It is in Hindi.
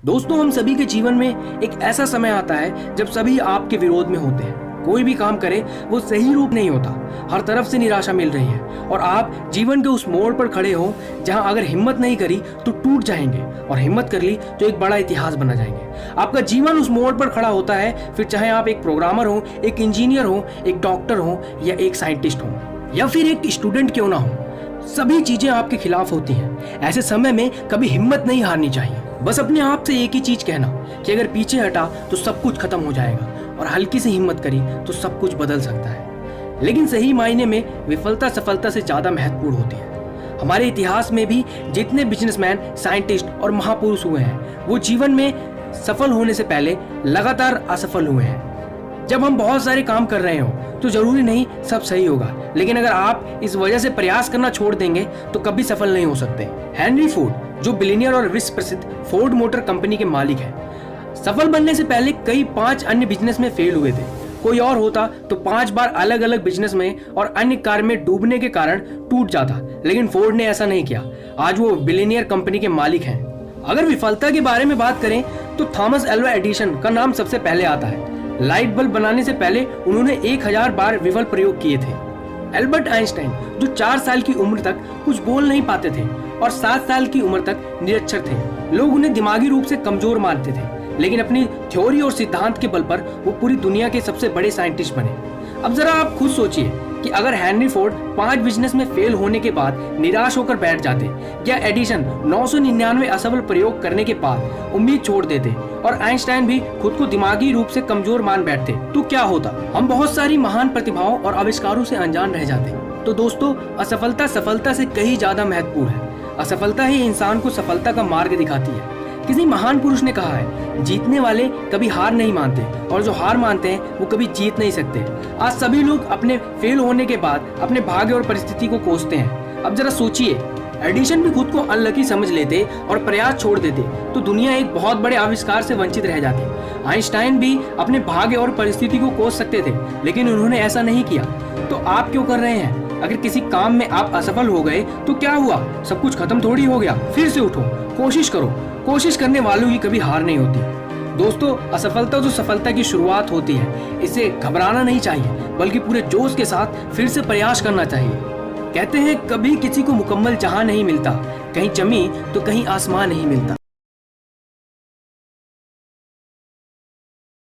दोस्तों, हम सभी के जीवन में एक ऐसा समय आता है जब सभी आपके विरोध में होते हैं। कोई भी काम करे वो सही रूप नहीं होता, हर तरफ से निराशा मिल रही है और आप जीवन के उस मोड़ पर खड़े हो जहां अगर हिम्मत नहीं करी तो टूट जाएंगे और हिम्मत कर ली तो एक बड़ा इतिहास बना जाएंगे। आपका जीवन उस मोड़ पर खड़ा होता है, फिर चाहे आप एक प्रोग्रामर हो, एक इंजीनियर हो, एक डॉक्टर हो या एक साइंटिस्ट हो या फिर एक स्टूडेंट क्यों ना हो, सभी चीजें आपके खिलाफ होती हैं। ऐसे समय में कभी हिम्मत नहीं हारनी चाहिए। बस अपने आप से एक ही चीज कहना कि अगर पीछे हटा तो सब कुछ खत्म हो जाएगा और हल्की से हिम्मत करी तो सब कुछ बदल सकता है। लेकिन सही मायने में विफलता सफलता से ज्यादा महत्वपूर्ण होती है। हमारे इतिहास में भी जितने बिजनेसमैन, साइंटिस्ट और महापुरुष हुए हैं वो जीवन में सफल होने से पहले लगातार असफल हुए हैं। जब हम बहुत सारे काम कर रहे हो तो जरूरी नहीं सब सही होगा, लेकिन अगर आप इस वजह से प्रयास करना छोड़ देंगे तो कभी सफल नहीं हो सकते। हेनरी फोर्ड, जो बिलियनियर और विश्व प्रसिद्ध फोर्ड मोटर कंपनी के मालिक हैं, सफल बनने से पहले कई 5 अन्य बिजनेस में फेल हुए थे। कोई और होता तो 5 बार अलग अलग बिजनेस में और अन्य कार्य में डूबने के कारण टूट जाता, लेकिन फोर्ड ने ऐसा नहीं किया। आज वो बिलियनियर कंपनी के मालिक हैं। अगर विफलता के बारे में बात करें तो थॉमस एल्वा एडिसन का नाम सबसे पहले आता है। लाइट बल्ब बनाने से पहले उन्होंने 1000 बार विफल प्रयोग किए थे। एल्बर्ट आइंस्टाइन, जो 4 साल की उम्र तक कुछ बोल नहीं पाते थे और 7 साल की उम्र तक निरक्षर थे, लोग उन्हें दिमागी रूप से कमजोर मानते थे, लेकिन अपनी थ्योरी और सिद्धांत के बल पर वो पूरी दुनिया के सबसे बड़े साइंटिस्ट बने। अब जरा आप खुद सोचिए कि अगर हेनरी फोर्ड 5 बिजनेस में फेल होने के बाद निराश होकर बैठ जाते या एडिसन 999 असफल प्रयोग करने के बाद उम्मीद छोड़ देते और आइंस्टाइन भी खुद को दिमागी रूप से कमजोर मान बैठते तो क्या होता? हम बहुत सारी महान प्रतिभाओं और आविष्कारों से अनजान रह जाते। तो दोस्तों, असफलता सफलता से कहीं ज्यादा महत्वपूर्ण है। असफलता ही इंसान को सफलता का मार्ग दिखाती है। किसी महान पुरुष ने कहा है, जीतने वाले कभी हार नहीं मानते और जो हार मानते हैं वो कभी जीत नहीं सकते। आज सभी लोग अपने फेल होने के बाद अपने भाग्य और परिस्थिति को कोसते हैं। अब जरा सोचिए, एडिशन भी खुद को अनलकी समझ लेते और प्रयास छोड़ देते तो दुनिया एक बहुत बड़े आविष्कार से वंचित रह जाती। आइंस्टाइन भी अपने भाग्य और परिस्थिति को कोस सकते थे, लेकिन उन्होंने ऐसा नहीं किया। तो आप क्यों कर रहे हैं? अगर किसी काम में आप असफल हो गए तो क्या हुआ? सब कुछ खत्म थोड़ी हो गया। फिर से उठो, कोशिश करो। कोशिश करने वालों की कभी हार नहीं होती। दोस्तों, असफलता तो सफलता की शुरुआत होती है। इससे घबराना नहीं चाहिए, बल्कि पूरे जोश के साथ फिर से प्रयास करना चाहिए। कहते हैं, कभी किसी को मुकम्मल जहां नहीं मिलता, कहीं जमी तो कहीं आसमान नहीं मिलता।